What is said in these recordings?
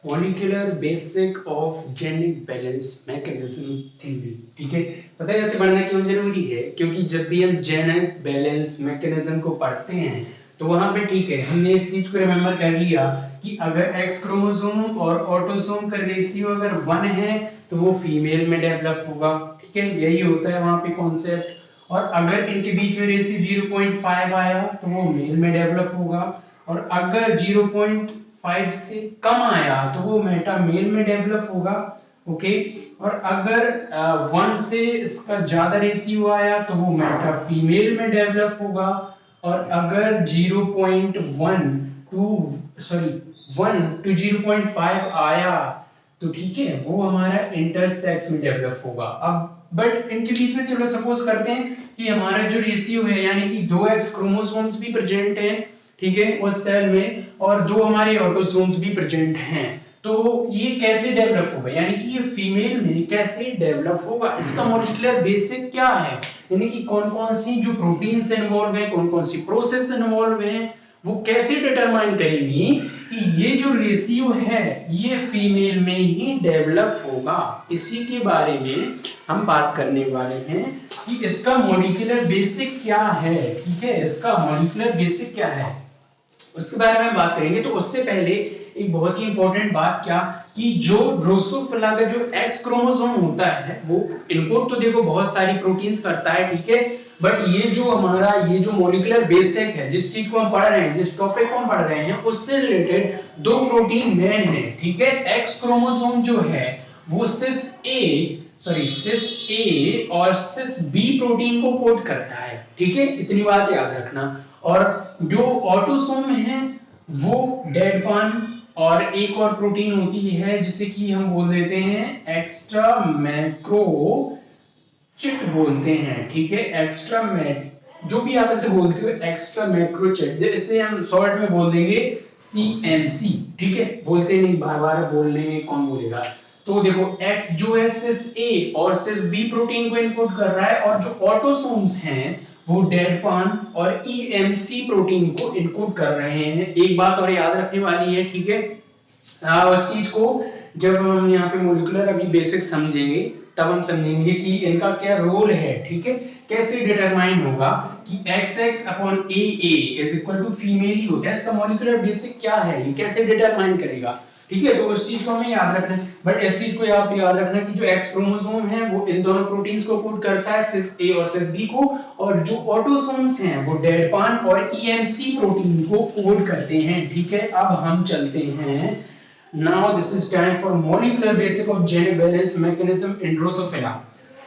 Molecular basic of genetic balance mechanism theory. ठीक है, पता है ऐसे पढ़ना क्यों जरूरी है? क्योंकि जब भी हम जेनेटिक बैलेंस मैकेनिज्म को पढ़ते हैं तो वहां पे ठीक है हमने इस चीज को रिमेंबर कर लिया कि अगर एक्स क्रोमोसोम और ऑटोसोम का रेशियो अगर 1 है तो वो फीमेल में डेवलप होगा। ठीक है, यही होता है वहां पे कॉन्सेप्ट। और अगर इनके बीच में रेशियो 0.5 आया तो वो मेल में डेवलप होगा, और अगर 0.5 से कम आया तो वो मेटा मेल में डेवलप होगा। ओके, और अगर 1 से इसका ज्यादा रेशियो आया तो वो मेटा फीमेल में डेवलप होगा, और अगर 0.1 टू 1 टू 0.5 आया तो ठीक है वो हमारा इंटरसेक्स में डेवलप होगा। अब बट इनके बीच में चलो सपोज करते हैं कि हमारा जो रेशियो है यानी कि 2 एक्स क्रोमोसोम्स भी प्रेजेंट हैं, ठीक है, उस सेल में, और 2 हमारे ऑटोसोम्स भी प्रेजेंट हैं, तो ये कैसे डेवलप होगा, यानी कि ये फीमेल में कैसे डेवलप होगा, इसका मॉलिक्यूलर बेसिक क्या है, यानी कि कौन कौन सी जो प्रोटीन्स इन्वॉल्व है, कौन कौन सी प्रोसेस इन्वॉल्व है, वो कैसे डिटरमाइन करेंगी कि ये जो रेशियो है ये फीमेल में ही डेवलप होगा। इसी के बारे में हम बात करने वाले हैं कि इसका मॉलिक्यूलर बेसिक क्या है। ठीक है, इसका मॉलिक्यूलर बेसिक क्या है उसके बारे में बात करेंगे। तो उससे पहले एक बहुत ही इंपॉर्टेंट बात क्या, कि जो ड्रोसोफिला का जो एक्स क्रोमोसोम होता है वो इनकोड तो देखो बहुत सारी प्रोटीन्स करता है, ठीक है, बट ये जो हमारा ये जो मॉलिक्यूलर बेसिक है, जिस चीज को हम पढ़ रहे हैं, जिस टॉपिक को हम पढ़ रहे हैं, उससे रिलेटेड 2 प्रोटीन मेन है। ठीक है, एक्स क्रोमोसोम जो है वो सिस ए और सिस बी प्रोटीन को कोड करता है। ठीक है, इतनी बात याद रखना। और जो ऑटोसोम है वो डेडपान और एक और प्रोटीन होती है जिसे कि हम बोल देते हैं एक्स्ट्रा मैक्रो चिट बोलते हैं। ठीक है, एक्स्ट्रा मैक जो भी आप इसे बोलते हो एक्स्ट्रा मैक्रोचिट, इसे हम शॉर्ट में बोल देंगे सीएमसी। ठीक है, बोलते नहीं, बार बार बोलने में कौन बोलेगा। तो देखो X जो है सिस ए और सिस बी प्रोटीन को इनकोड कर रहा है, और जो ऑटोसोम्स हैं वो डेडपान और ईएमसी प्रोटीन को इनकोड कर रहे हैं। एक बात और याद रखने वाली है, ठीक है, उस चीज को जब हम यहाँ पे मॉलिक्यूलर अभी बेसिक समझेंगे तब हम समझेंगे कि इनका क्या रोल है। ठीक है, कैसे डिटरमाइन होगा कि XX upon AA is equal to female ही होता है, इसका मॉलिक्यूलर बेसिक क्या है, ये कैसे डिटरमाइन करेगा। ठीक है, तो उस चीज को हमें याद रखना है। बट इस चीज को आप याद रखना कि जो एक्स क्रोमोसोम है वो इन दोनों प्रोटीन्स को कोड करता है, सिस ए और सिस बी को, और जो ऑटोसोम्स हैं वो डेडपान और ईएनसी प्रोटीन को कोड करते हैं। ठीक है, अब हम चलते हैं। Now this is time for molecular basic of gene balance mechanism in Drosophila।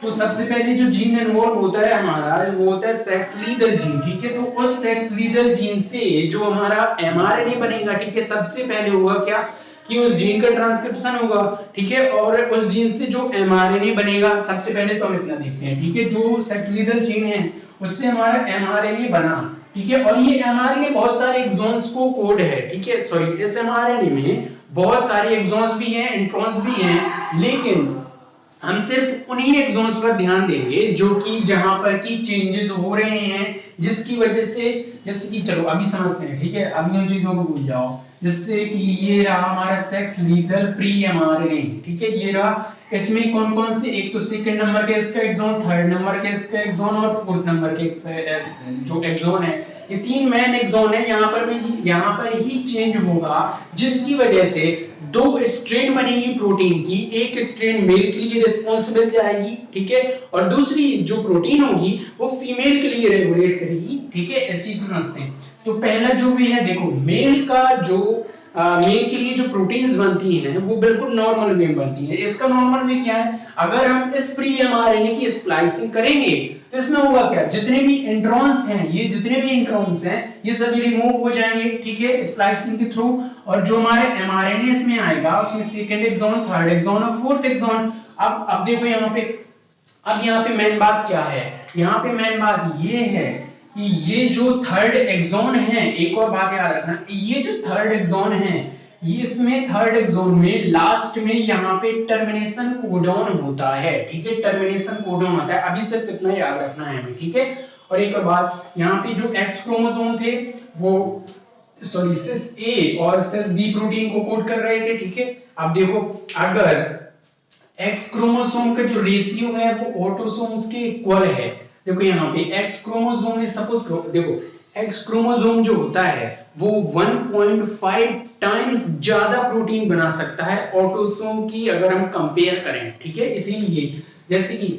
तो सबसे पहले जो जीन इन्वॉल्व होता है हमारा वो होता है सेक्स लीदर जीन। ठीक है, तो उस सेक्स लीदर जीन से जो हमारा एमआरएनए बनेगा, ठीक है, सबसे पहले होगा क्या कि उस जीन का ट्रांसक्रिप्शन होगा। ठीक है, और उस जीन से जो एमआरएनए बनेगा, सबसे पहले तो हम इतना देखते हैं। ठीक है, जो सेक्स लीदर जीन है उससे हमारा एमआरएनए बना। ठीक है, और ये एमआरएनए बहुत सारे एक्सॉन्स को कोड है। ठीक है, सॉरी, इस एमआरएनए में बहुत सारे एक्सॉन्स भी हैं, इंट्रॉन्स भी हैं, लेकिन हम सिर्फ उन्हीं एक्सॉन्स पर ध्यान देंगे जो कि जहां पर की चेंजेस हो रहे हैं, जिसकी वजह से, जैसे कि चलो अभी समझते हैं। ठीक है, अभी इन चीजों को भूल जाओ, जिससे कि ये रहा हमारा सेक्स लीथल प्री एमआरएनए। ठीक है, ये रहा, इसमें कौन कौन से, एक तो सेकंड नंबर के इसका एक्सॉन, थर्ड नंबर के इसका एक्सॉन और फोर्थ नंबर के जो एक्सॉन है, ये 3 मेन एक्सॉन है। यहाँ पर ही चेंज होगा, जिसकी वजह से 2 स्ट्रेन बनेगी प्रोटीन की, एक स्ट्रेन मेल के लिए रिस्पॉन्सिबल जाएगी, ठीक है, और दूसरी जो प्रोटीन होगी वो फीमेल के लिए रेगुलेट करेगी। ठीक है, इस चीज को समझते हैं। तो पहला जो भी है, देखो मेल का जो मेल के लिए जो प्रोटीन्स बनती हैं वो बिल्कुल नॉर्मल वे में बनती हैं। इसका नॉर्मल वे क्या है, अगर हम इस प्री एमआरएनए की स्प्लाइसिंग करेंगे तो इसमें होगा क्या, जितने भी इंट्रॉन्स हैं, ये जितने भी इंट्रॉन्स हैं ये सभी रिमूव हो जाएंगे। ठीक है, स्प्लाइसिंग के थ्रू, और जो हमारे एमआरएनए इसमें आएगा उसमें सेकंड एक्सॉन, थर्ड एक्सॉन और फोर्थ एक्सॉन। अब देखो यहाँ पे, अब यहाँ पे मेन बात क्या है, यहाँ पे मेन बात ये है कि ये जो थर्ड एक्सॉन है, एक और बात याद रखना, ये जो थर्ड एक्सॉन है, ये इसमें थर्ड एक्सॉन में लास्ट में यहाँ पे टर्मिनेशन कोडॉन होता है। ठीक है, टर्मिनेशन कोडॉन होता है, अभी सिर्फ इतना याद रखना है हमें। ठीक है, और एक और बात, यहाँ पे जो एक्स क्रोमोसोम थे वो सिस ए और सिस बी प्रोटीन को कोड कर रहे थे। ठीक है, अब देखो अगर एक्स क्रोमोसोम का जो रेशियो है वो ऑटोसोम्स के इक्वल है। देखो यहाँ पे एक्स क्रोमोसोम ने सपोज करो, देखो एक्स क्रोमोसोम जो होता है वो 1.5 टाइम्स ज्यादा प्रोटीन बना सकता है ऑटोसोम की अगर हम कंपेयर करें, ठीक है। इसीलिए जैसे कि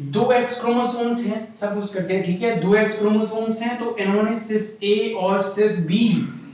दो एक्स क्रोमोसोम्स हैं सपोज करते हैं, ठीक है, दो एक्स क्रोमोसोम्स हैं तो इन्होंने सिस ए और सिस बी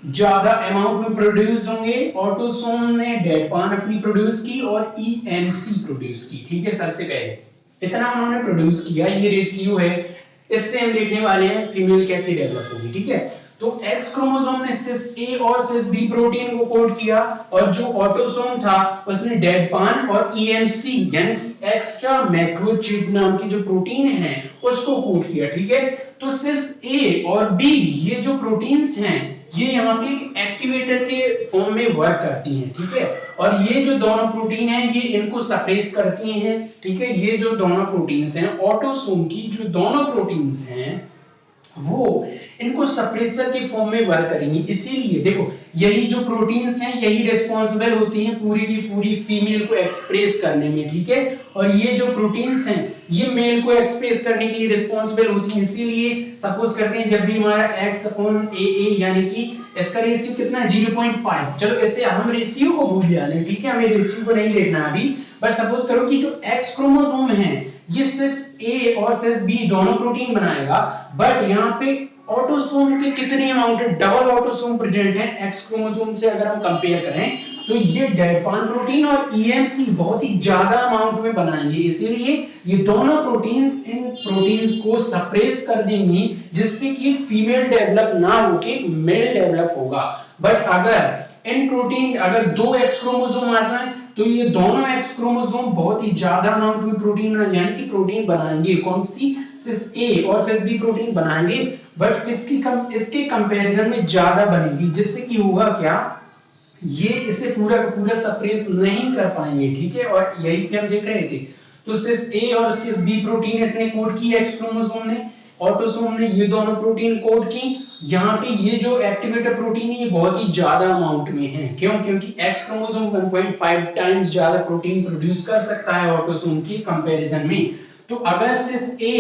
ज्यादा अमाउंट में प्रोड्यूस होंगे, ऑटोसोम ने डेडपान अपनी प्रोड्यूस की और ईएमसी प्रोड्यूस की, ठीक है। सबसे पहले इतना उन्होंने प्रोड्यूस किया, ये रेशियो है। इससे हम देखने वाले हैं फीमेल कैसे डेवलप होगी, ठीक है। तो एक्स क्रोमोसोम ने सिस ए और सिस बी प्रोटीन को कोड किया और जो ऑटोसोम था उसने डेडपान और ईएमसी यानी एक्स्ट्रा मैक्रोचिप नाम की जो प्रोटीन है उसको कोड किया, ठीक है। तो सिस ए और बी ये जो प्रोटीन्स हैं ये यहाँ पे एक एक्टिवेटर के फॉर्म में वर्क करती हैं, ठीक है। और ये जो दोनों प्रोटीन हैं ये इनको सप्रेस करती हैं, ठीक है। ये जो दोनों प्रोटीन्स हैं ऑटोसोम की जो दोनों प्रोटीन्स हैं वो इनको सप्रेसर के फॉर्म में वर्क करेंगी। इसीलिए देखो यही जो प्रोटीन्स हैं यही रिस्पांसिबल होती हैं पूरी की पूरी फीमेल को एक्सप्रेस करने में, ठीक है। और ये जो प्रोटीन्स हैं ये मेल को एक्सप्रेस करने के लिए रिस्पांसिबल होती हैं। इसीलिए सपोज करते हैं जब भी हमारा x/AA यानी कि इसका रेशियो कितना है 0.5, चलो इससे हम रेशियो को भूल जाने, ठीक है, हमें रेशियो को नहीं देखना अभी। बस सपोज करो कि जो एक्स क्रोमोसोम है ये सिस ए और सिस बी दोनों प्रोटीन बनाएगा, बट यहाँ पे ऑटोसोम के कितने अमाउंट है, डबल ऑटोसोम प्रेजेंट है एक्स क्रोमोसोम से अगर हम कंपेयर करें तो ये डेडपान प्रोटीन और ईएमसी बहुत ही ज्यादा अमाउंट में बनाएंगे। इसीलिए ये दोनों प्रोटीन इन प्रोटीन्स को सप्रेस कर देंगी जिससे कि फीमेल डेवलप ना होके मेल डेवलप होगा। बट अगर इन प्रोटीन अगर दो एक्स क्रोमोसोम आ जाए तो ये दोनों एक्स क्रोमोसोम बहुत ही ज्यादा अमाउंट में प्रोटीन यानी कि प्रोटीन बनाएंगे। कौन सी, सिस ए और सिस बी प्रोटीन बनाएंगे, बट इसके कंपैरिजन में ज्यादा बनेगी, जिससे कि होगा क्या, ये इसे पूरा का पूरा सप्रेस नहीं कर पाएंगे, ठीक है। और यही पे हम देख रहे थे तो सिस ए और सिस बी प्रोटीन इसने कोड की एक्स क्रोमोसोम ने, ऑटोसोम ने ये दोनों प्रोटीन कोड की। यहाँ पे ये जो एक्टिवेटर प्रोटीन है ये बहुत ही ज्यादा अमाउंट में है, क्यों, क्योंकि एक्स क्रोमोसोम 1.5 टाइम्स ज्यादा प्रोटीन प्रोड्यूस कर सकता है ऑटोसोम के कंपैरिजन में। तो अगर सिस ए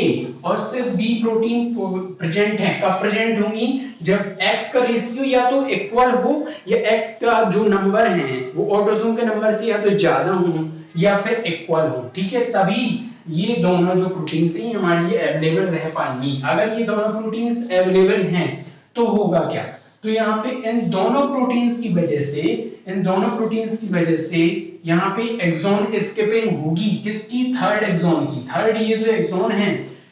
और सिस बी प्रोटीन प्रेजेंट है, कब प्रेजेंट होंगी, जब एक्स का रेशियो या तो इक्वल हो या एक्स का जो नंबर है वो ऑटोसोम के नंबर से या तो ज्यादा हो या फिर इक्वल हो, ठीक है। तभी ये दोनों जो प्रोटीन्स हैं हमारे लिए अवेलेबल रह पाएंगी। अगर ये दोनों प्रोटीन्स अवेलेबल हैं तो होगा क्या, तो यहाँ पे इन दोनों प्रोटीन्स की वजह से यहाँ पे एक्सॉन स्किपिंग होगी, किसकी, थर्ड एक्सॉन की। थर्ड ये जो एक्सॉन है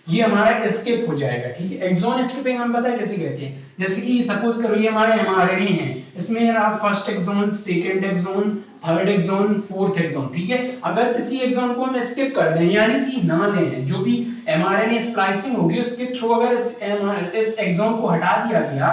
ये हमारा स्किप हो जाएगा, ठीक है। एक्सॉन स्किपिंग हम पता है कैसे कहते हैं, जैसे कि सपोज करो ये हमारे एमआरएनए है, इसमें आप first exon, second exon, third exon, fourth exon, ठीक है। अगर किसी एक्सॉन को हम स्किप कर दें यानी कि ना लें, जो भी एमआरएनए स्प्लाइसिंग होगी उसके थ्रू अगर इस एक्सॉन को हटा दिया गया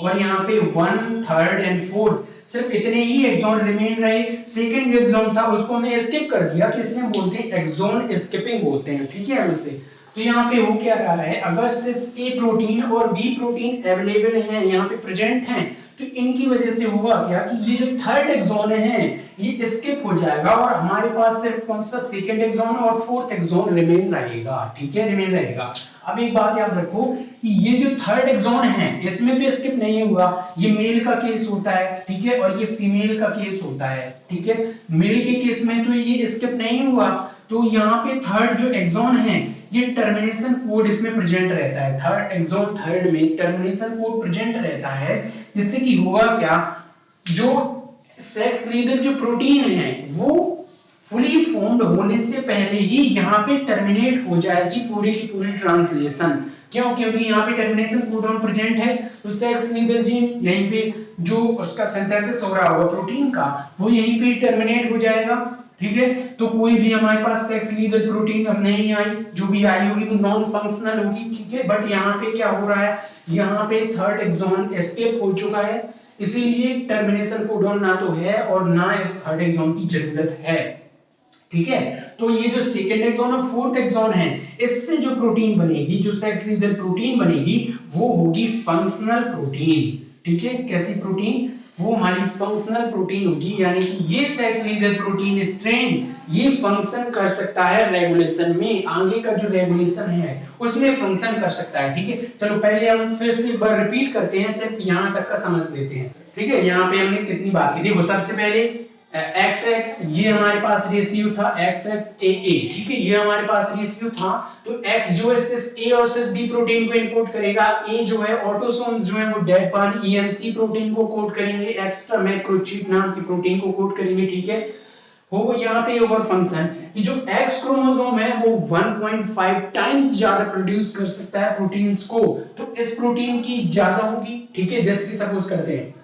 और यहाँ पे 1, 3rd एंड 4th सिर्फ इतने ही एक्सॉन रिमेन रहे, सेकंड एक्सॉन था उसको हमने स्किप कर दिया, तो इसे हम बोलते हैं एक्सॉन स्किपिंग बोलते हैं, ठीक है। वैसे तो यहाँ पे हो क्या रहा है, अगर सिस ए प्रोटीन और बी प्रोटीन अवेलेबल हैं, यहाँ पे प्रेजेंट हैं, तो इनकी वजह से हुआ क्या कि ये जो थर्ड एक्सॉन है ये स्किप हो जाएगा और हमारे पास सिर्फ कौन सा, सेकंड एक्सॉन और फोर्थ एक्सॉन रिमेन रहेगा, ठीक है, रिमेन रहेगा। अब एक बात याद रखो कि ये जो थर्ड एक्सॉन है इसमें तो स्किप नहीं हुआ, ये मेल का केस होता है, ठीक है, और ये फीमेल का केस होता है, ठीक है। मेल के केस में तो ये स्किप नहीं हुआ, तो यहाँ पे थर्ड जो एक्सॉन है ये टर्मिनेशन कोड इसमें प्रेजेंट रहता है, थर्ड एक्सॉन थर्ड में टर्मिनेशन कोड प्रेजेंट रहता है, जिससे कि होगा क्या, जो सेक्स लीडर जो प्रोटीन है वो फुली फॉर्म्ड होने से पहले ही यहाँ पे टर्मिनेट हो जाएगी पूरी की पूरी ट्रांसलेशन। क्यों, क्योंकि यहाँ पे टर्मिनेशन कोडॉन प्रेजेंट है, तो सेक्स लीडर जीन यहीं पे जो उसका सिंथेसिस हो रहा होगा प्रोटीन का वो यहीं पे टर्मिनेट हो जाएगा, ठीक है। तो कोई भी हमारे पास सेक्स लीडर प्रोटीन अब नहीं आई, जो भी आई होगी वो नॉन फंक्शनल होगी, ठीक है। बट यहाँ पे क्या हो रहा है, यहाँ पे थर्ड एक्सॉन एस्केप हो चुका है, इसीलिए टर्मिनेशन कोडॉन ना तो है और ना इस थर्ड एक्सॉन की जरूरत है, ठीक है। तो ये जो सेकंड एक्सॉन और फोर्थ एक्सॉन है इससे जो प्रोटीन बनेगी, जो सेक्स लीडर प्रोटीन बनेगी वो होगी फंक्शनल प्रोटीन, ठीक है। कैसी प्रोटीन, वो हमारी फंक्शनल प्रोटीन होगी, यानी कि ये सेक्स लीडर प्रोटीन स्ट्रेन ये फंक्शन कर सकता है रेगुलेशन में, आगे का जो रेगुलेशन है उसमें फंक्शन कर सकता है। ठीक है, चलो पहले हम फिर से एक बार रिपीट करते हैं, सिर्फ यहाँ तक का समझ लेते हैं। ठीक है, यहाँ पे हमने कितनी बात की, देखो सबसे पहले XX ये हमारे पास रेशियो था XXAA। ठीक है, ये हमारे पास रेशियो था, तो X जो है सिस A और सिस B प्रोटीन को इनकोड करेगा, A जो है ऑटोसोम्स जो है वो डेड पार्ट EMC प्रोटीन को कोड करेंगे, एक्स्ट्रा मैक्रोचिप नाम की प्रोटीन को कोड करेंगे। ठीक है, हो यहाँ पे ओवर फंक्शन कि जो X क्रोमोसोम है वो 1.5 टाइम्स ज्यादा प्रोड्यूस कर सकता है प्रोटीन्स को, तो इस प्रोटीन की ज्यादा होगी। ठीक है, जैसे कि सपोज करते हैं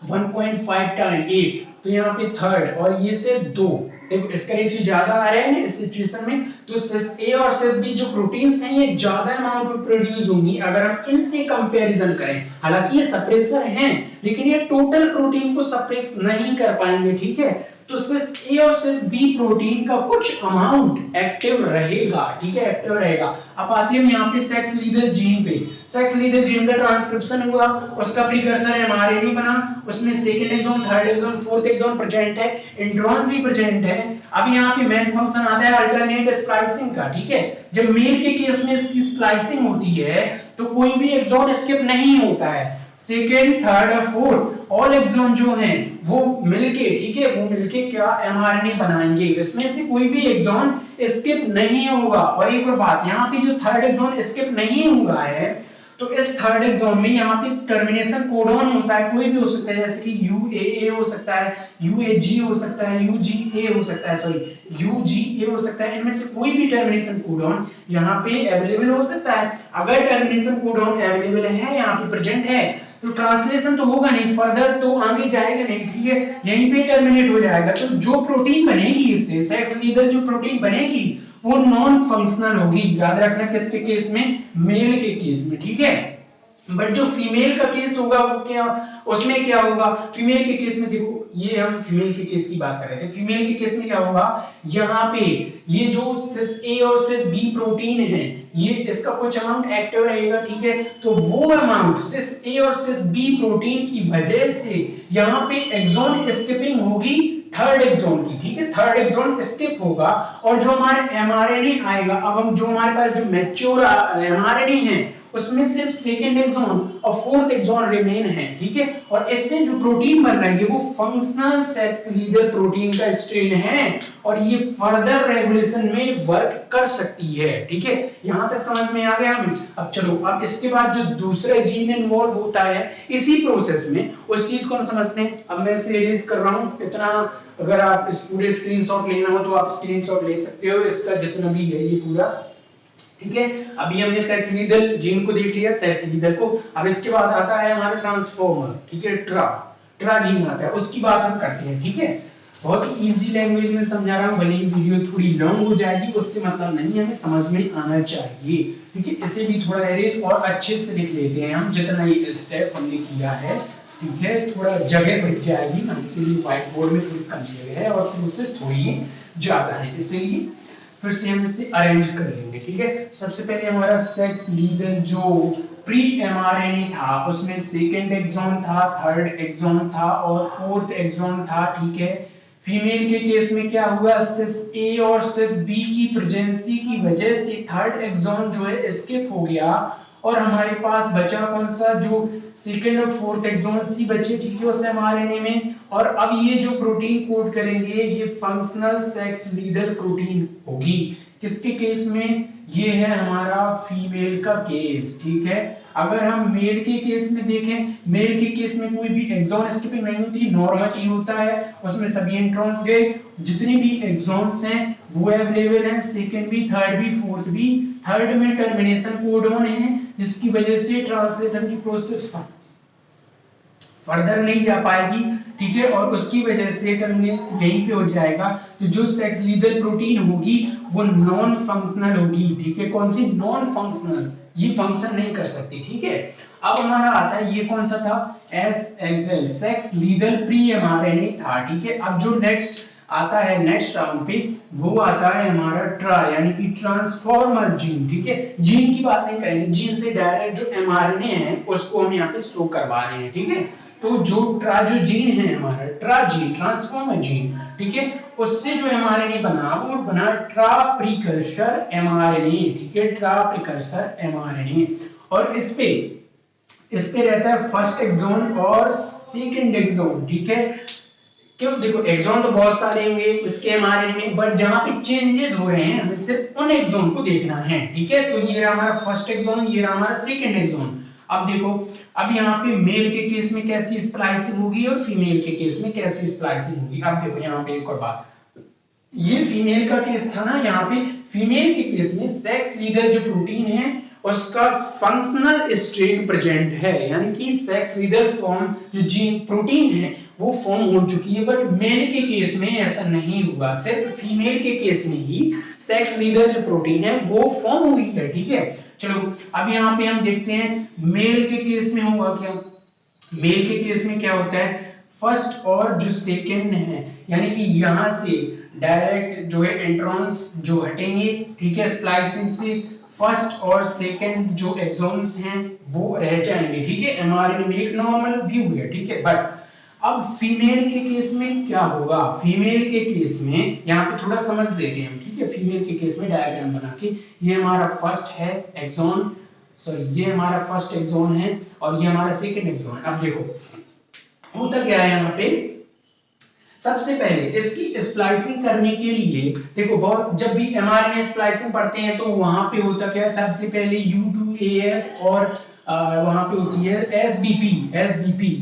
1.5 टाइम A, तो यहाँ पे थर्ड और ये से 2, देखो इसका रेशियो ज्यादा आ रहा है ना इस सिचुएशन में, तो सिस A और सिस B जो प्रोटीन्स हैं ये ज्यादा अमाउंट में प्रोड्यूस होंगी अगर हम इनसे कंपैरिजन करें। हालांकि ये सप्रेसर हैं लेकिन ये टोटल प्रोटीन को सप्रेस नहीं कर पाएंगे। ठीक है, तो सिस A और सिस B प्रोटीन का कुछ अमाउंट एक्टिव रहेगा। ठीक है, एक्टिव रहेगा। अब आते हैं यहाँ पे सेक्स लीडर जीन पे। सेक्स लीडर जीन का ट्रांसक्रिप्शन हुआ, उसका प्रीकर्सर एमआरएनए बना, उसमें second exon, third exon, fourth exon present है, इंट्रॉन्स भी प्रेजेंट है। अब यहाँ पे मेन फंक्शन आता है अल्टरनेट स्प्लाइसिंग का। ठीक है, जब मेल के केस में इसकी स्प्लाइसिंग होती है तो कोई भी एक्सॉन स्किप नहीं होता है, सेकेंड, थर्ड और फोर्थ ऑल एक्सॉन जो हैं वो मिलके, ठीक है, वो मिलके क्या एमआरएनए बनाएंगे, इसमें से कोई भी एक्सॉन स्किप नहीं होगा। और एक और बात, यहाँ पे जो थर्ड एक्सॉन स्किप नहीं हुआ है तो इस थर्ड एक्सॉन में यहाँ पे टर्मिनेशन कोडॉन होता है, कोई भी हो सकता है, जैसे कि UAA हो सकता है, UAG हो सकता है, UGA हो सकता है, सॉरी UGA हो सकता है, इनमें से कोई भी टर्मिनेशन कोडॉन यहाँ पे अवेलेबल हो सकता है। अगर टर्मिनेशन कोडॉन अवेलेबल है, यहाँ पे प्रेजेंट है, तो ट्रांसलेशन तो होगा नहीं, फर्दर तो आगे जाएगा नहीं। ठीक है, यहीं पे टर्मिनेट हो जाएगा। तो जो प्रोटीन बनेगी इससे, सेक्स लीडर जो प्रोटीन बनेगी वो नॉन फंक्शनल होगी। याद रखना किसके केस में, मेल के केस में। ठीक है, बट जो फीमेल का केस होगा वो क्या, उसमें क्या होगा, फीमेल के केस में देखो, ये हम फीमेल के केस की बात कर रहे थे, फीमेल के केस में क्या होगा, यहाँ पे ये जो सिस A और सिस B प्रोटीन है ये इसका कुछ अमाउंट एक्टिव रहेगा। ठीक है, तो वो अमाउंट सिस A और सिस B प्रोटीन की वजह से यहाँ पे एक्सॉन स्किपिंग होगी थर्ड एक्सॉन की। ठीक है, थर्ड एक्सॉन स्किप होगा और जो हमारे एमआरएनए आएगा, अब हम जो हमारे पास जो मैच्योर एमआरएनए है उसमें सिर्फ सेकंड एक्सॉन और फोर्थ एक्सॉन रिमेन है। ठीक है, और इससे जो प्रोटीन बन रहा है वो फंक्शनल सेक्स लीडर प्रोटीन का स्ट्रेन है और ये फर्दर रेगुलेशन में वर्क कर सकती है। ठीक है, यहां तक समझ में आ गया हमें। अब चलो, अब इसके बाद जो दूसरा जीन इन्वॉल्व होता है इसी प्रोसेस में, उस चीज को हम समझते हैं। अब मैं इसे इरेज कर रहा हूं, इतना अगर आप इस पूरे स्क्रीनशॉट लेना हो तो आप स्क्रीनशॉट ले सकते हो, इसका जितना भी है ये पूरा। ठीक है, अभी हमने सेक्स लीडर जीन को देख लिया, सेक्स लीडर को। अब इसके बाद आता है हमारा ट्रांसफॉर्मर। ठीक है, ट्रा जीन आता है, उसकी बात हम करते हैं। ठीक है, बहुत ही इजी लैंग्वेज में समझा रहा हूं, भले ही वीडियो थोड़ी लॉन्ग हो जाएगी, उससे मतलब नहीं, हमें समझ में आना चाहिए। ठीक है, इसे भी थोड़ा एरेज और अच्छे से लिख लेते हैं हम, जितना ये स्टेप हमने किया है। ठीक है, थोड़ा जगह बच जाएगी, इसीलिए व्हाइट बोर्ड में थोड़ी कम जगह है और प्रोसेस थोड़ी ज्यादा है, इसीलिए फिर से हम इसे अरेंज कर लेंगे। ठीक है, सबसे पहले हमारा सेक्स लीडर जो प्री एमआरएनए था उसमें सेकंड एक्सॉन था, थर्ड एक्सॉन था और फोर्थ एक्सॉन था। ठीक है, फीमेल के केस में क्या हुआ, सिस A और सिस B की प्रेजेंसी की वजह से थर्ड एक्सॉन जो है स्किप हो गया और हमारे पास बचा कौन सा, जो सेकंड और फोर्थ एक्सॉन सी बचे। ठीक है, उस एमआरएनए में। और अब ये जो प्रोटीन कोड करेंगे ये फंक्शनल सेक्स लीडर प्रोटीन होगी। किसके केस में, ये है हमारा फीमेल का केस। ठीक है, अगर हम मेल के केस में देखें, मेल के केस में कोई भी एक्सॉन स्किपिंग नहीं होती, नॉर्मल होता है, उसमें सभी इंट्रॉन्स गए, जितने भी एक्सॉन्स हैं वो अवेलेबल हैं, सेकंड भी, थर्ड भी, फोर्थ भी। थर्ड में टर्मिनेशन कोडॉन है जिसकी वजह से ट्रांसलेशन की प्रोसेस फर्दर नहीं जा पाएगी। ठीक है, और उसकी वजह से टर्मिनेट यहीं पे हो जाएगा। तो जो सेक्स लीडर प्रोटीन होगी वो नॉन फंक्शनल होगी। ठीक है, कौन सी, नॉन फंक्शनल, ये फंक्शन नहीं कर सकती। ठीक है, अब हमारा आता है, ये कौन सा था, SXL sex leader pre mRNA था। ठीक है, अब जो नेक्स्ट आता है नेक्स्ट राउंड पे वो आता है हमारा ट्रा, यानी कि ट्रांसफॉर्मर जीन। ठीक है, जीन की बात नहीं करेंगे, जीन से डायरेक्ट जो एमआरएनए है उसको हम यहाँ पे स्टोर करवा रहे हैं। ठीक है, तो जो जो जीन है हमारा ट्रा जीन, ट्रांसफॉर्मर जीन, ठीक है, उससे जो एमआरएनए बना वो बना ट्रा प्रीकर्सर एमआरएनए, ठीक है, ट्रा प्रीकर्सर एमआरएनए। और इस पे रहता है फर्स्ट एक्सॉन और सेकंड एक्सॉन, ठीक है। क्यों, देखो एक्सॉन तो बहुत सारे होंगे उसके एमआरएनए में, बट जहां पे चेंजेस हो रहे हैं हमें सिर्फ उन एक्सॉन को देखना है, ठीक है। तो ये रहा हमारा फर्स्ट एक्सॉन, ये रहा हमारा सेकंड एक्सॉन। अब देखो, अब यहाँ पे मेल के केस में कैसी स्प्लाइसिंग होगी और फीमेल के केस में कैसी स्प्लाइसिंग होगी। अब देखो यहाँ पे एक और बात, ये फीमेल का केस था ना, यहाँ पे फीमेल के केस में सेक्स लीडर जो प्रोटीन है उसका फंक्शनल स्टेट प्रेजेंट है, यानी कि सेक्स लीडर फॉर्म जो जीन प्रोटीन है वो फॉर्म हो चुकी है, बट मेल के केस में ऐसा नहीं हुआ, सिर्फ फीमेल के केस में ही सेक्स लीडर जो प्रोटीन है वो फॉर्म हुई है, ठीक है। चलो अब यहाँ पे हम देखते हैं मेल के केस में होगा क्या। मेल के केस में क्या होता है, फर्स्ट और जो सेकंड है, यानी कि यहाँ से डायरेक्ट जो है इंट्रॉन्स जो हटेंगे, ठीक है, स्प्लाइसिंग से फर्स्ट और सेकंड जो एक्सॉन्स हैं वो रह जाएंगे, ठीक है। एमआरएनए में एक नॉर्मल व्यू है, ठीक है। बट अब फीमेल के केस में क्या होगा, फीमेल के केस में यहाँ पे थोड़ा समझ लेते हैं हम, ठीक है। फीमेल के केस में डायग्राम बना के, ये हमारा फर्स्ट है एक्सॉन, सॉरी ये हमारा फर्स्ट एक्सॉन है और ये हमारा सेकंड एक्सॉन। अब देखो होता क्या है यहाँ पे, सबसे पहले इसकी स्प्लाइसिंग करने के लिए देखो, बहुत जब भी एमआरएनए स्प्लाइसिंग पढ़ते हैं तो वहां पे होता क्या है, सबसे पहले U2AF और वहां पे होती है SBP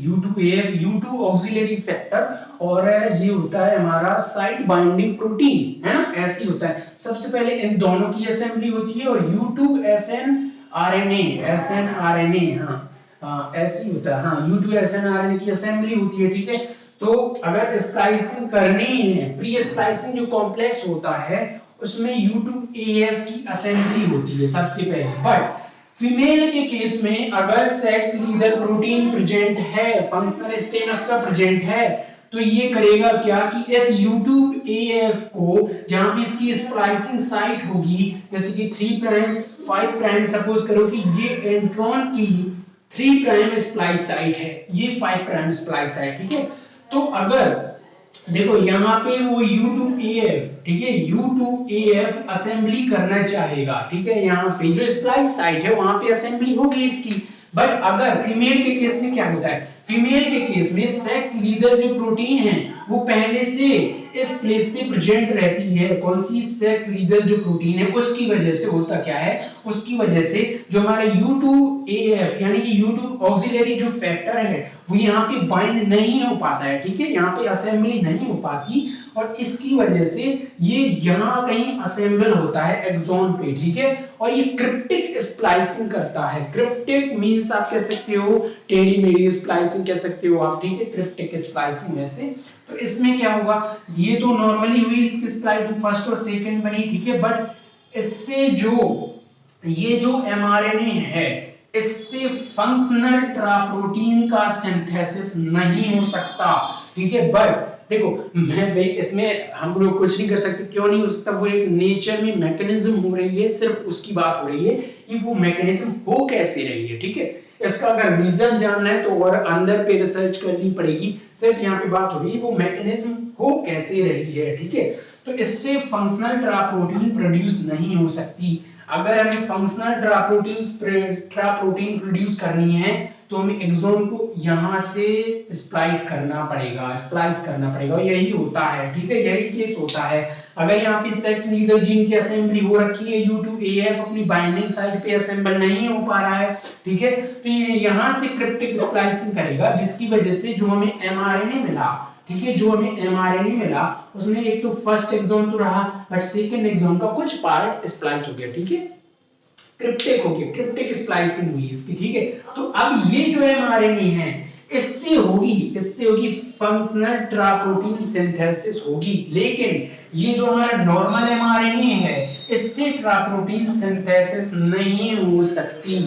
U2AF U2 auxiliary factor और ये होता है हमारा साइड बाइंडिंग प्रोटीन, है ना, ऐसे ही होता है। सबसे पहले इन दोनों की असेंबली होती है और U2 SNRNA हाँ ऐसे ही होता है, हाँ U2 SNRNA की असेंबली होती है, ठीक है। तो अगर स्प्लाइसिंग करनी है, प्री स्प्लाइसिंग जो कॉम्प्लेक्स होता है उसमें U2AF की असेंबली होती है सबसे पहले। बट फीमेल के केस में अगर सेक्स लीडर प्रोटीन प्रेजेंट है, फंक्शनल स्टेट उसका प्रेजेंट है, तो ये करेगा क्या कि इस U2AF को जहां पे इसकी स्प्लाइसिंग साइट होगी, जैसे कि 3 प्राइम 5 प्राइम, सपोज करो कि ये इंट्रॉन की 3 प्राइम स्प्लाइस साइट है, ये 5 प्राइम स्प्लाइस साइट, ठीक है। तो अगर देखो यहाँ पे वो U2AF, ठीक है, U2AF असेंबली करना चाहेगा, ठीक है, यहाँ पे जो स्प्लाइस साइट है वहां पे असेंबली होगी इसकी। बट अगर फीमेल के केस में क्या होता है, फीमेल के केस में सेक्स लीडर जो प्रोटीन है वो पहले से इस प्लेस पे प्रेजेंट रहती है, कौन सी, सेक्स लीडर जो प्रोटीन है, उसकी वजह से होता क्या है, उसकी वजह से जो हमारा U2AF यानी कि U2 ऑक्सिलरी जो फैक्टर है वो यहाँ पे बाइंड नहीं हो पाता है, ठीक है, यहाँ पे असेंबली नहीं हो पाती और इसकी वजह से ये यहाँ कहीं असेंबल होता है एक्सॉन पे, ठीक है। और ये क्रिप्टिक स्प्लाइसिंग करता है, क्रिप्टिक मींस आप कह सकते हो टेढ़ी मेढ़ी स्प्लाइसिंग कह सकते हो आप, ठीक है, क्रिप्टिक स्प्लाइसिंग वैसे। तो इसमें क्या होगा, ये तो नॉर्मली हुई इसकी स्प्लाइसिंग फर्स्ट और सेकंड बनी, ठीक है, बट इससे जो ये जो एमआरएनए है इससे फंक्शनल ट्राप्रोटीन का सिंथेसिस नहीं हो सकता, ठीक है। बट देखो मैं भाई इसमें हम लोग कुछ नहीं कर सकते, क्यों नहीं हो सकता, वो एक नेचर में मैकेनिज्म हो रही है, सिर्फ उसकी बात हो रही है कि वो मैकेनिज्म हो कैसे रही है, ठीक है। इसका अगर रीजन जानना है तो और अंदर पे रिसर्च करनी पड़ेगी, सिर्फ यहाँ पे बात हो रही है वो मैकेनिज्म हो कैसे रही है, ठीक है। तो इससे फंक्शनल ट्राप्रोटीन प्रोड्यूस नहीं हो सकती। अगर हमें फंक्शनल ट्राप्रोटीन प्रोड्यूस करनी है तो हमें एक्सॉन को यहां से स्प्लाइस करना पड़ेगा, यही होता है, ठीक है, यही केस होता है। अगर यहाँ पे सेक्स लीडर जीन की असेंबली हो रखी है, U2AF अपनी बाइंडिंग साइट पे असेंबल नहीं हो पा रहा है, ठीक है, तो ये यहाँ से क्रिप्टिक स्प्लाइसिंग करेगा, जिसकी वजह से जो हमें एमआरएनए मिला, ठीक है, जो हमें एमआरएनए मिला उसमें एक तो फर्स्ट एक्सॉन तो रहा बट सेकंड एक्सॉन का कुछ पार्ट स्प्लाइस हो गया, ठीक है, क्रिप्टिक हो गया, क्रिप्टिक स्प्लाइसिंग हुई इसकी, ठीक है। तो अब ये जो एमआरएनए है इससे होगी फंक्शनल ट्राप्रोटीन सिंथेसिस होगी, लेकिन ये जो हमारा नॉर्मल एमआरएनए है इससे ट्राप्रोटीन सिंथेसिस नहीं हो सकती।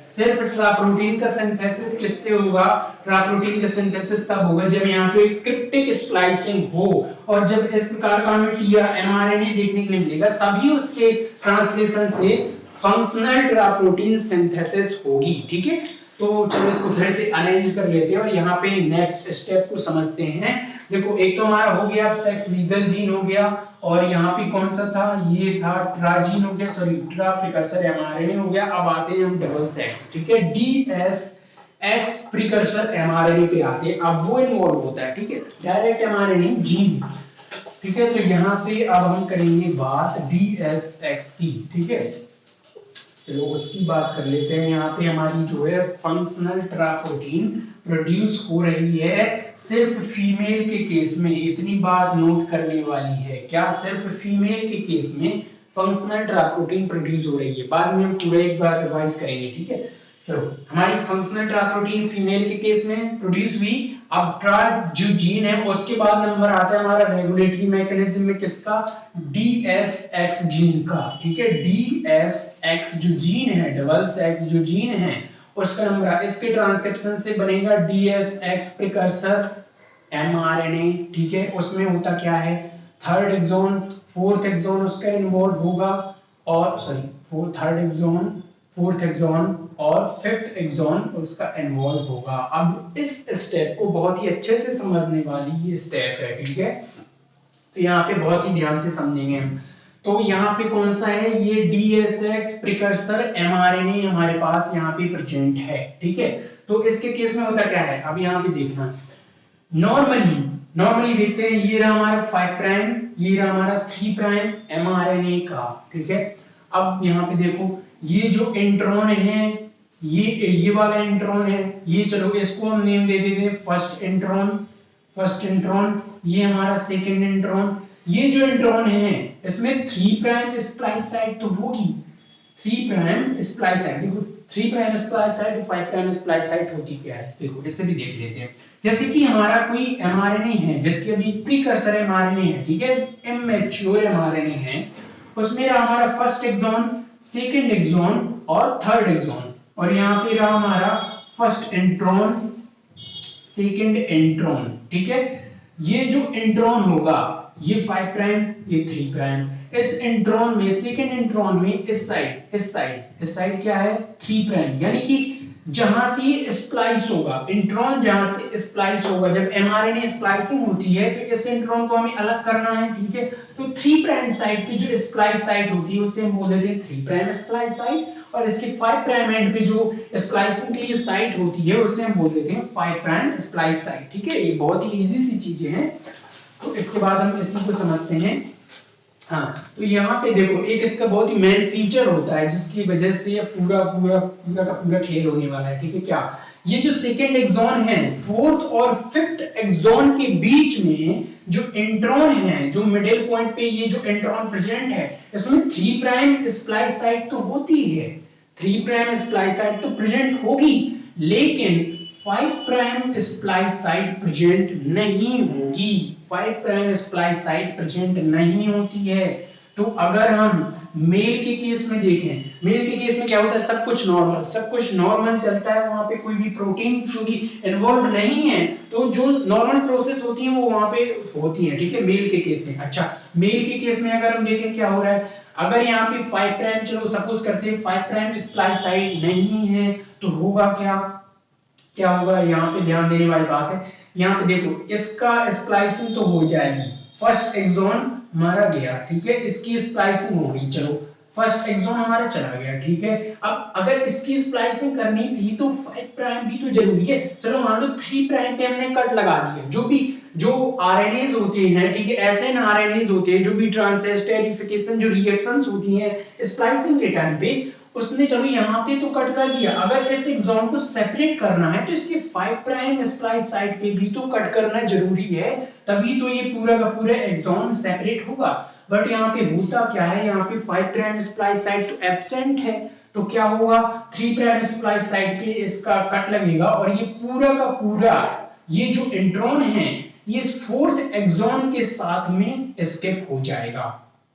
सिर्फ ट्राप्रोटीन का सिंथेसिस किससे होगा, ट्राप्रोटीन का सिंथेसिस तब होगा जब यहाँ पे क्रिप्टिक स्प्लाइसिंग हो, और जब इस प्रकार का हमें एमआरएनए देखने के लिए मिलेगा तभी उसके ट्रांसलेशन से फंक्शनल ट्राप्रोटीन सिंथेसिस होगी, ठीक है। तो चलो इसको फिर से अरेंज कर लेते हैं और यहाँ पे नेक्स्ट स्टेप को समझते हैं। देखो एक तो हमारा हो गया सेक्स लीगल जीन हो गया, और यहाँ पे कौन सा था, ये था ट्राजीन हो गया, सॉरी ट्रा प्रिकर्सर एमआरएनए हो गया। अब आते हैं हम डबल सेक्स, ठीक है, डीएसएक्स प्रिकर्सर एमआरएनए पे आते हैं। अब वो इन्वॉल्व होता है, ठीक है, डायरेक्ट एमआरएनए जीन, ठीक है। तो यहाँ पे अब हम करेंगे बात डीएसएक्स की, ठीक है। चलो उसकी बात कर लेते हैं। यहाँ पे हमारी जो है फंक्शनल ट्राप्रोटीन प्रोड्यूस हो रही है सिर्फ फीमेल के केस में। इतनी बात नोट करने वाली है, क्या सिर्फ फीमेल के केस में फंक्शनल ट्राप्रोटीन प्रोड्यूस हो रही है। बाद में हम पूरा एक बार रिवाइज करेंगे, ठीक है। चलो हमारी फंक्शनल ट्राप्रोटीन फीमेल के केस में प्रोड्यूस हुई। अब ट्रा जो जीन है उसके बाद नंबर आता है हमारा रेगुलेटरी मैकेनिज्म में किसका, डीएसएक्स जीन का, ठीक है। डीएसएक्स जो जीन है, डबल सेक्स जो जीन है, उसका नंबर इसके ट्रांसक्रिप्शन से बनेगा डीएसएक्स प्रिकर्सर एमआरएनए, ठीक है। उसमें होता क्या है, थर्ड एक्सॉन फोर्थ एक्सॉन उसका इन्वॉल्व होगा, और sorry third exon fourth exon और फिफ्थ एक्सॉन उसका इन्वॉल्व होगा। अब इस स्टेप को बहुत ही अच्छे से समझने वाली ये स्टेप है, ठीक है। तो यहाँ पे बहुत ही ध्यान से समझेंगे हम। तो यहाँ पे कौन सा है, ये डीएसएक्स प्रिकर्सर एमआरएनए हमारे पास यहाँ पे प्रेजेंट है, ठीक है। तो इसके केस में होता क्या है, अब यहाँ पे देखना, नॉर्मली देखते हैं, ये रहा हमारा 5 प्राइम, ये रहा हमारा 3 प्राइम एमआरएनए का, ठीक है। अब यहाँ पे देखो ये जो इंट्रॉन है, ये वाला इंट्रॉन है, ये चलो इसको हम नेम दे देते हैं फर्स्ट इंट्रॉन, ये हमारा सेकंड इंट्रॉन। ये जो इंट्रॉन है इसमें 3 प्राइम स्प्लाइस साइट तो होगी, 3 प्राइम स्प्लाइस साइट, देखो 3 prime splice site, 5 prime splice site होती क्या है, देखो इससे भी देख लेते हैं। जैसे कि हमारा कोई एमआरएनए है जिसके अभी प्रीकर्सर एमआरएनए है, ठीक है, इमैच्योर एमआरएनए है, उसमें हमारा फर्स्ट एक्सॉन, सेकंड एक्सॉन और थर्ड एक्सॉन, और यहाँ पे रहा हमारा फर्स्ट इंट्रॉन, सेकंड इंट्रॉन, ठीक है। ये जो इंट्रॉन होगा ये 5 प्राइम, ये 3 प्राइम, इस इंट्रॉन में, सेकंड इंट्रॉन में इस साइड क्या है, 3 प्राइम, यानी कि जहां से ये स्प्लाइस होगा, इंट्रॉन जहां से स्प्लाइस होगा, जब एमआरएनए स्प्लाइसिंग होती है तो इस इंट्रॉन को हमें अलग करना है, ठीक है। तो 3 प्राइम साइड पे जो स्प्लाइस साइट होती है उसे हम बोल देते हैं 3 प्राइम स्प्लाइस साइट, और इसके 5 प्राइम एंड पे जो स्प्लाइसिंग के लिए साइट होती है उसे हम बोल देते हैं 5 प्राइम स्प्लाइस साइट, ठीक है। ये बहुत ही इजी सी चीजें हैं। तो इसके बाद हम इसी को समझते हैं। हाँ, तो यहाँ पे देखो एक इसका बहुत ही मेन फीचर होता है जिसकी वजह से ये पूरा का पूरा खेल होने वाला है, ठीक है। क्या, ये जो सेकेंड एक्सॉन है, फोर्थ और फिफ्थ एक्सॉन के बीच में जो इंट्रॉन है, जो मिडिल पॉइंट पे ये जो इंट्रॉन प्रेजेंट है, इसमें 3 प्राइम स्प्लाइस साइट तो होती है, 3 प्राइम स्प्लाइस साइट तो प्रेजेंट होगी, लेकिन 5 प्राइम स्प्लाइस साइट प्रेजेंट नहीं होगी, 5 प्राइम स्प्लाइस साइट प्रेजेंट नहीं होती है। तो अगर हम मेल के केस में देखें, मेल के केस में क्या होता है, सब कुछ नॉर्मल चलता है, वहां पे कोई भी प्रोटीन क्योंकि इन्वॉल्व नहीं है, तो जो नॉर्मल प्रोसेस होती है वो वहां पे होती है, ठीक है, मेल के केस में। अच्छा, मेल के केस में अगर हम देखें क्या हो रहा है, अगर यहाँ पे 5 प्राइम, चलो सपोज करते हैं 5 प्राइम स्प्लाइस साइट नहीं है, तो होगा क्या होगा, यहाँ पे ध्यान देने वाली बात है। यहाँ पे देखो इसका स्प्लाइसिंग तो हो जाएगी, फर्स्ट एक्सॉन मारा गया, ठीक है, इसकी स्प्लाइसिंग हो गई, चलो फर्स्ट एक्सॉन हमारा चला गया, ठीक है। अब अगर इसकी स्प्लाइसिंग करनी थी तो 5 प्राइम भी तो जरूरी है, चलो मान लो 3 प्राइम पे हमने कट लगा दिया, जो आरएनएज होते हैं, ठीक है, एसएन आरएनएज होते हैं, जो भी ट्रांसएस्टरिफिकेशन जो रिएक्शंस होती हैं स्प्लाइसिंग के टाइम पे, उसने चलो यहाँ पे तो कट कर दिया, अगर इस एक्सॉन को सेपरेट करना है तो इसके 5 प्राइम स्प्लाइस साइड पे भी तो कट करना जरूरी है, तभी तो ये पूरा का पूरा एक्सॉन सेपरेट होगा। बट यहाँ पे होता क्या है, यहाँ पे 5 प्राइम स्प्लाइस साइड तो एब्सेंट है, तो क्या होगा, 3 प्राइम स्प्लाइस साइड पे इसका कट लगेगा, और ये पूरा का पूरा ये जो इंट्रॉन है ये फोर्थ एक्सॉन के साथ में एस्केप हो जाएगा।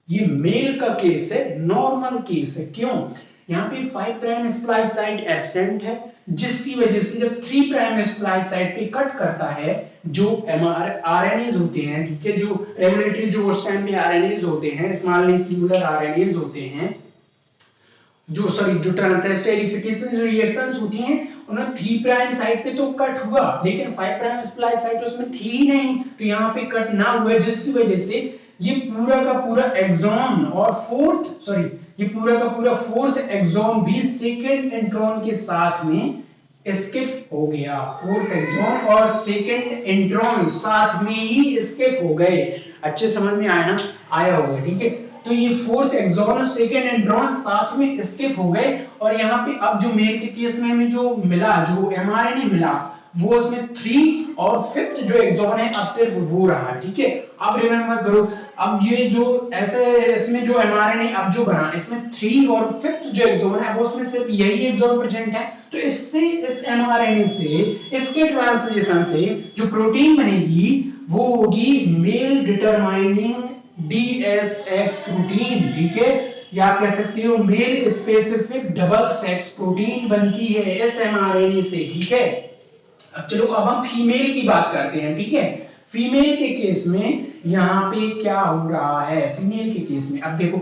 ये मेल का केस है, नॉर्मल केस है, क्यों, यहाँ पे 5 प्राइम स्प्लाइस साइट एब्सेंट है, जिसकी वजह से जब 3 प्राइम स्प्लाइस साइट पे कट करता है, जो आरएनएज होते हैं, ठीक है, जो रेगुलेटरी जो उस टाइम पे आरएनएज होते हैं, स्मॉल न्यूक्लियर आरएनएज होते हैं, जो ट्रांसएस्टरिफिकेशन जो रिएक्शंस होती हैं उन्हें 3 प्राइम साइड पे तो कट हुआ, लेकिन 5 प्राइम स्प्लाइस साइड उसमें थी ही नहीं, तो यहाँ पे कट ना हुआ, जिसकी वजह से ये पूरा का पूरा एक्सॉन और ये पूरा का पूरा फोर्थ एक्सॉन भी सेकंड इंट्रॉन के साथ में स्किप हो गया। फोर्थ एक्सॉन और सेकंड इंट्रॉन साथ में ही स्किप हो गए। अच्छे समझ में आया ना? आया होगा, ठीक है। तो ये फोर्थ एक्सॉन और सेकंड इंट्रॉन साथ में स्किप हो गए, और यहाँ पे अब जो मेल के केस में हमें जो मिला, जो एमआरएनए मिला, वो उसमें 3 और 5th जो एक्सॉन है अब सिर्फ वो रहा, ठीक है। अब रिमेंबर करो, अब ये जो ऐसे इसमें जो एमआरएनए अब जो बना, इसमें 3 और 5th जो एक्सॉन है वो उसमें सिर्फ यही एक्सॉन प्रेजेंट है, तो इससे इस एमआरएनए से इसके ट्रांसलेशन से जो प्रोटीन बनेगी वो होगी मेल डिटरमाइनिंग डीएसएक्स प्रोटीन, ठीक है। या आप कह सकते हो male specific double sex protein बनती है इस एमआरएनए से, ठीक है। अब चलो, अब हम फीमेल की बात करते हैं, ठीक है। फीमेल के केस में यहाँ पे क्या हो रहा है? फीमेल के केस में अब देखो,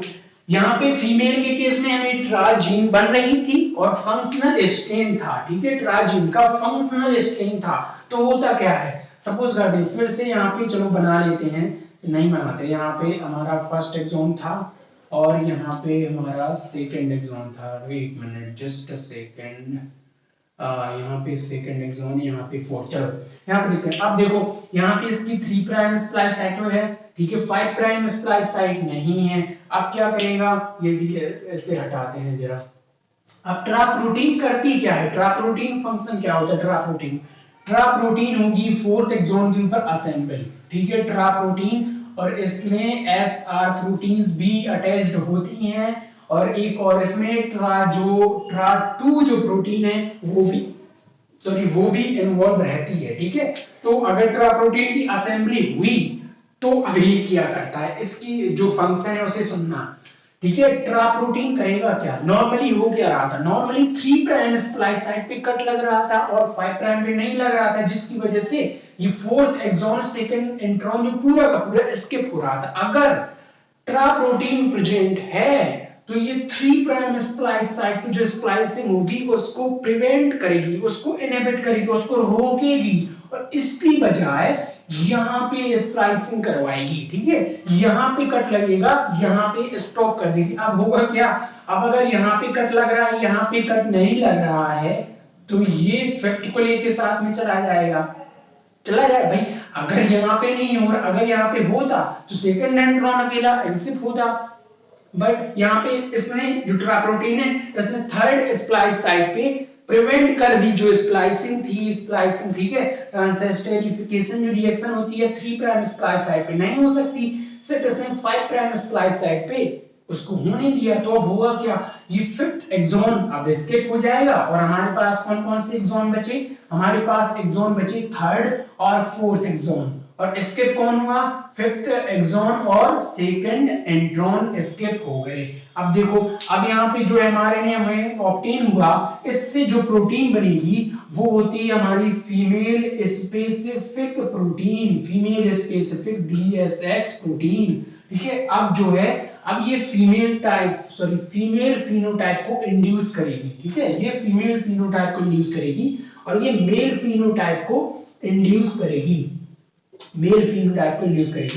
यहाँ पे फीमेल के केस में हमें ट्राजीन बन रही थी और फंक्शनल स्ट्रेन था, ठीक है। ट्राजीन का फंक्शनल स्ट्रेन था, तो होता क्या है, सपोज कर दे फिर से यहाँ पे चलो बना लेते हैं, नहीं बनाते, यहाँ पे हमारा फर्स्ट एक्सॉन था और यहाँ पे हमारा सेकंड एक्सॉन था। Wait minute, just a second, यहाँ पे सेकंड एक्सॉन, यहाँ पे फोर्थ। चलो यहाँ पे देखते हैं। अब देखो यहाँ पे इसकी 3 प्राइम स्प्लाइस साइट है, ठीक है। 5 प्राइम स्प्लाइस साइट नहीं है। अब क्या करेगा, ये ऐसे हटाते हैं जरा। अब ट्रा प्रोटीन करती क्या है? ट्रा प्रोटीन फंक्शन क्या होता है? ट्रा प्रोटीन होगी फोर्थ एक्सॉन के ऊपर असेंबल, ठीक है। ट्रा प्रोटीन, और इसमें एस आर प्रोटीन्स भी अटैच्ड होती हैं, और एक और इसमें ट्रा 2 जो प्रोटीन है वो भी इन्वॉल्व रहती है, ठीक है। तो अगर ट्रा प्रोटीन की असेंबली हुई तो अभी क्या करता है, इसकी जो फंक्शन है उसे सुनना, ठीक है। ट्रा प्रोटीन करेगा क्या? नॉर्मली हो क्या रहा था, नॉर्मली 3 प्राइम स्प्लाइस साइट पे कट लग रहा था और 5 प्राइम पे नहीं लग रहा था, जिसकी वजह से ये फोर्थ एक्सॉन सेकंड इंट्रॉन जो पूरा का पूरा स्किप हो रहा था। अगर ट्रा प्रोटीन प्रेजेंट है तो ये 3 प्राइम स्प्लाइस साइट पे जो स्प्लाइसिंग होगी उसको प्रिवेंट करेगी, उसको इनहिबिट करेगी, उसको रोकेगी, और इसकी बजाय यहाँ पे स्प्लाइसिंग करवाएगी, ठीक है। यहाँ पे कट लगेगा, यहाँ पे स्टॉप कर देगी। अब होगा क्या, अब अगर यहाँ पे कट लग रहा है, यहाँ पे कट नहीं लग रहा है, तो ये फैक्ट को लेके साथ में चला जाएगा भाई। अगर यहाँ पे नहीं हो रहा, अगर यहाँ पे होता तो सेकंड एंड्रॉन अकेला एग्जिट होता, बट यहाँ पे इसने जो ट्रा प्रोटीन है इसने थर्ड स्प्लाइस साइट पे प्रिवेंट कर दी जो स्प्लाइसिंग थी, ठीक है। ट्रांसएस्टरिफिकेशन जो रिएक्शन होती है 3 प्राइम स्प्लाइस साइट पे नहीं हो सकती, सिर्फ इसने 5 प्राइम स्प्लाइस साइट पे उसको होने दिया। तो अब होगा क्या, ये 5th एक्सॉन अब स्किप हो जाएगा, और हमारे पास कौन कौन से एक्सॉन बचे? हमारे पास एक्सॉन बचे 3rd और 4th एक्सॉन, और स्किप कौन हुआ? 5th एक्सॉन और सेकंड इंट्रॉन स्किप हो गए। अब देखो, अब यहाँ पे जो एमआरएनए हमें ऑब्टेन हुआ, इससे जो प्रोटीन बनेगी वो होती है हमारी female specific protein, female specific DSX protein, ठीक है। अब जो है, अब ये फीमेल फिनोटाइप को इंड्यूस करेगी, ठीक है। ये फीमेल फिनोटाइप को इंड्यूस करेगी और ये मेल फिनोटाइप को इंड्यूस करेगी,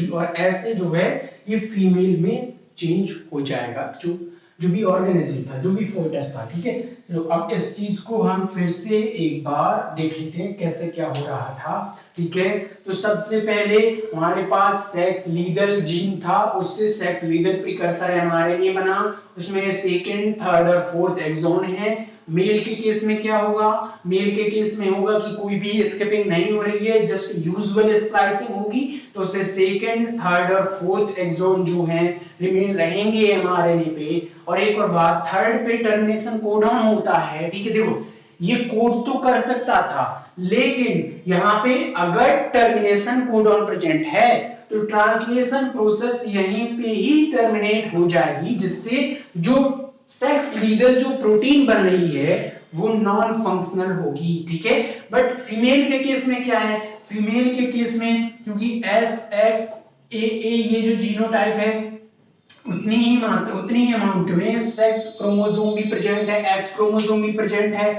और ऐसे जो है ये फीमेल में चेंज हो जाएगा, जो भी ऑर्गेनिज्म था, जो भी फोएटस था, ठीक है। तो अब इस चीज को हम फिर से एक बार देख लेते हैं कैसे क्या हो रहा था, ठीक है। तो सबसे पहले हमारे पास सेक्स लीगल जीन था, उससे सेक्स लीगल प्रिकर्सर एमआरएनए बना, उसमें सेकंड, थर्ड और फोर्थ एक्सॉन है। मेल के केस में क्या होगा, मेल के केस में होगा कि कोई भी स्किपिंग नहीं हो रही है, जस्ट यूजुअल स्प्लाइसिंग होगी, तो उसे सेकंड, थर्ड और फोर्थ एक्सॉन जो हैं रिमेन रहेंगे एमआरएनए पे। और एक और बात, थर्ड पे टर्मिनेशन कोडॉन होता है, ठीक है। देखो ये कोड तो कर सकता था, लेकिन यहाँ पे अगर टर्मिनेशन कोडॉन प्रेजेंट है तो ट्रांसलेशन प्रोसेस यहीं पे ही टर्मिनेट हो जाएगी, जिससे जो सेक्स लीगल जो प्रोटीन बन रही है वो नॉन फंक्शनल होगी, ठीक है। बट फीमेल के केस में क्या है, फीमेल के केस में क्योंकि एस एक्स ए ये जो जीनोटाइप है, उतनी ही अमाउंट में सेक्स क्रोमोसोम भी प्रेजेंट है, एक्स क्रोमोसोम भी प्रेजेंट है।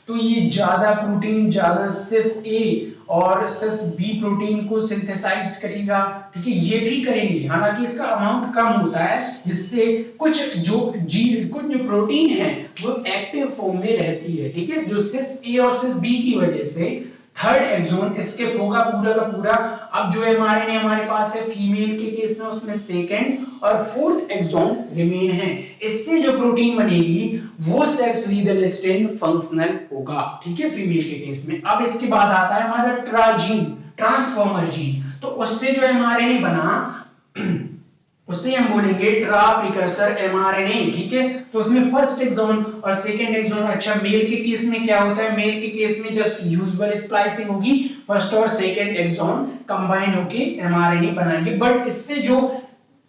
तो ये ज्यादा प्रोटीन, ज्यादा सिस ए और सिस बी प्रोटीन को सिंथेसाइज करेगा, ठीक है, ये भी करेंगे, हालांकि इसका अमाउंट कम होता है, जिससे कुछ जो प्रोटीन है वो एक्टिव फॉर्म में रहती है, ठीक है, जो सिस ए और सिस बी की वजह से थर्ड एक्सोन स्किप होगा पूरा का पूरा। अब जो एमआरएनए हमारे पास है फीमेल के केस में, उसमें सेकंड और फोर्थ एक्सोन रिमेन है। इससे जो प्रोटीन बनेगी वो सेक्स लीथल स्ट्रेन फंक्शनल होगा, ठीक है, फीमेल के केस में। अब इसके बाद आता है हमारा ट्राजीन, ट्रांसफॉर्मर जीन। तो उससे जो एमआरएनए बना उससे हम बोलेंगे ट्रा प्रिकर्सर एमआरएनए, ठीक है। तो उसमें फर्स्ट एक्सोन और सेकंड एक्सोन, अच्छा मेल के केस में क्या होता है, मेल के केस में जस्ट यूजुअल स्प्लाइसिंग होगी, फर्स्ट और सेकंड एक्सोन कंबाइन होके एमआरएनए बनाएंगे, बट इससे जो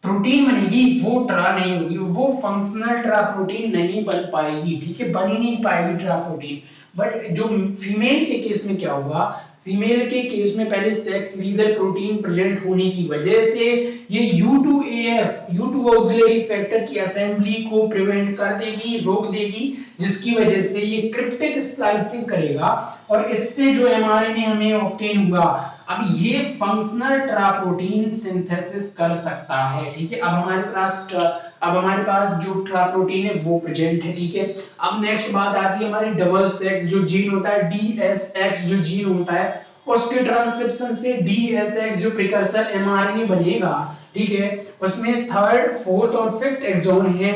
प्रोटीन बनेगी वो ट्रा नहीं होगी, वो फंक्शनल ट्रा प्रोटीन नहीं बन पाएगी, ठीक है, बन ही नहीं पाएगी ट्रा प्रोटीन। बट जो फीमेल के केस में क्या होगा, फीमेल के केस में पहले सेक्स लीथल प्रोटीन प्रेजेंट होने की वजह से ये U2AF, U2 ऑक्सिलरी फैक्टर की असेंबली को प्रिवेंट कर देगी, रोक देगी, जिसकी वजह से ये क्रिप्टिक स्प्लाइसिंग करेगा और इससे जो एमआरएनए हमें ऑब्टेन हुआ, अब ये फंक्शनल ट्रा प्रोटीन सिंथेसिस कर सकता है, ठीक है। अब हमारे पास जो ट्रा प्रोटीन है वो प्रेजेंट है, ठीक है। अब नेक्स्ट बात आती है हमारी डबल सेक्स जो जीन होता है, DSX जो जीन होता है, उसके ट्रांसक्रिप्शन से DSX जो प्रिकर्सर एमआरएनए बनेगा, ठीक है, उसमें थर्ड, फोर्थ और फिफ्थ एक्सोन है।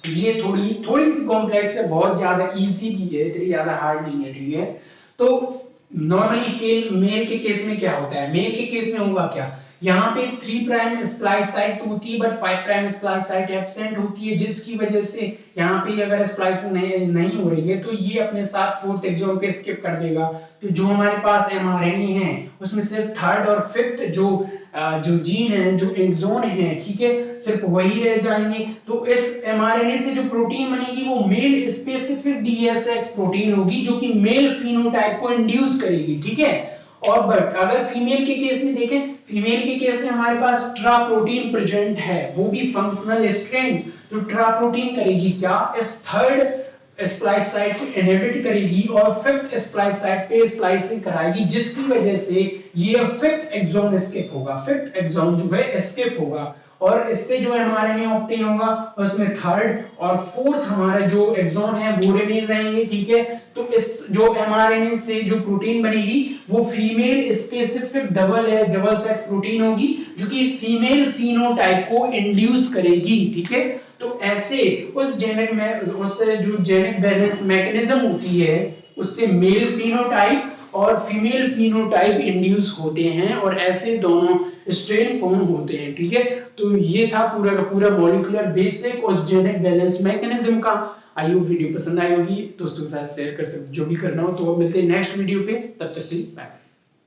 ये थोड़ी सी कॉम्प्लेक्स है, बहुत ज्यादा इजी भी है, इतनी ज्यादा हार्ड नहीं है, ठीक है। तो नॉर्मली मेल के केस में क्या होता है, मेल के केस में होगा क्या, यहाँ पे 3 प्राइम स्प्लाइस साइट होती है, but 5 prime splice site absent होती है, जिसकी वजह से यहाँ पे अगर स्प्लाइसिंग नहीं हो रही है तो ये अपने साथ फोर्थ एक्सोन को स्किप कर देगा। तो जो हमारे पास एमआरएनए है उसमें सिर्फ थर्ड और फिफ्थ जो जीन है, जो एक्सोन है, ठीक है, सिर्फ वही रह जाएंगे। तो इस एमआरएनए से जो प्रोटीन बनेगी वो मेल स्पेसिफिक DSX प्रोटीन होगी, जो कि मेल फिनोटाइप को इंड्यूस करेगी, ठीक है। और बट अगर फीमेल के केस में देखें, फीमेल के केस में हमारे पास ट्रा प्रोटीन प्रेजेंट है, वो भी फंक्शनल स्ट्रेंथ। तो ट्रा प्रोटीन करेगी क्या, इस थर्ड स्प्लाइस साइट को इनहिबिट करेगी और फिफ्थ स्प्लाइस साइट पे स्प्लाइसिंग कराएगी, जिसकी वजह से ये फिफ्थ एक्सोन स्किप होगा, फिफ्थ एक्सोन जो है स्किप होगा और इससे जो एमआरएनए ऑब्टेन होगा उसमें थर्ड और फोर्थ हमारा जो एक्सोन है वो रिमेन रहेंगे, ठीक है। तो इस जो एमआरएनए से जो प्रोटीन बनेगी वो female specific double sex protein होगी, जो कि फीमेल फिनोटाइप को इंड्यूस करेगी, ठीक है। तो ऐसे उससे जो जेनेटिक बैलेंस मैकेनिज्म होती है उससे मेल फिनोटाइप और फीमेल फिनोटाइप इंड्यूस होते हैं और ऐसे दोनों स्ट्रेन फॉर्म होते हैं, ठीक है। तो ये था पूरा का पूरा मॉलिक्यूलर बेसिक और जेनेटिक बैलेंस मैकेनिज्म का। आई होप वीडियो पसंद आई होगी, दोस्तों के साथ शेयर कर सकते, जो भी करना हो। तो अब मिलते हैं नेक्स्ट वीडियो पे, तब तक के लिए बाय।